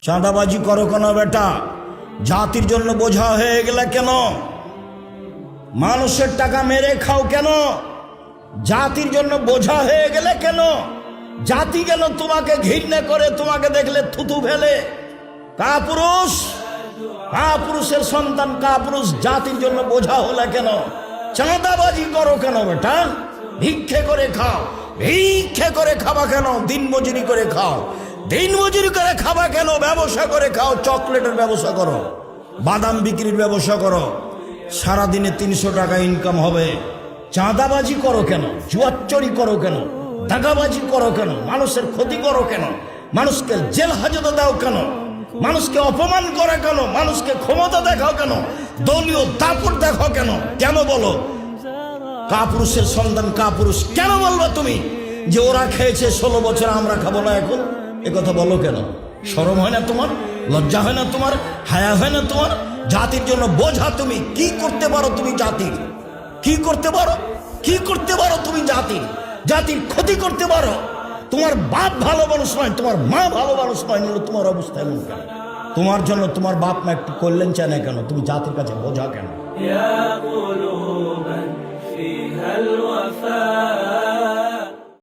চাঁদাবাজি করো কেন বেটা? জাতির জন্য বোঝা হয়ে গেলে কেন? মানুষের টাকা মেরে খাও কেন? জাতির জন্য বোঝা হয়ে গেলে কেন? জাতি কেন তোমাকে ঘৃণা করে, তোমাকে দেখলে থুতু ফেলে? কাপুরুষ, কাপুরুষের সন্তান কাপুরুষ, জাতির জন্য বোঝা হলে কেন? চাঁদাবাজি করো কেন বেটা? ভিক্ষে করে খাও, ভিক্ষে করে খাবা কেন? দিনমজুরি করে খাও, দিনমজুরি করে খাবা কেন? ব্যবসা করে খাও, চকলেটের ব্যবসা করো, বাদাম বিক্রির ব্যবসা করো, সারাদিনে 300 টাকা ইনকাম হবে। চাঁদাবাজি করো কেন? জুয়াচুরি করো কেন? দাগাবাজি করো কেন? মানুষের ক্ষতি করো কেন? মানুষকে জেল হাজতে দাও কেন? মানুষকে অপমান করে কেন? মানুষকে ক্ষমতা দেখাও কেন? দলীয় দাপট দেখাও কেন? কেন বলো? কাপুরুষের সন্তান কাপুরুষ কেন বলবা তুমি? যে ওরা খেয়েছে 16 বছর, আমরা খাবো না এখন? এ কথা বলো কেন? শরম হয় না তোমার? লজ্জা হয় না তোমার? হায়া হয় না তোমার? জাতির জন্য বোঝা তুমি। কি করতে পারো তুমি জাতির? কি করতে পারো? কি করতে পারো তুমি জাতির? জাতির ক্ষতি করতে পারো? তোমার বাপ ভালো মানুষ নয়, তোমার মা ভালো মানুষ নয়, তোমার অবস্থা এমন কেন? তোমার জন্য তোমার বাপ মা একটু করলেন চায় না কেন? তুমি জাতির কাছে বোঝা কেন?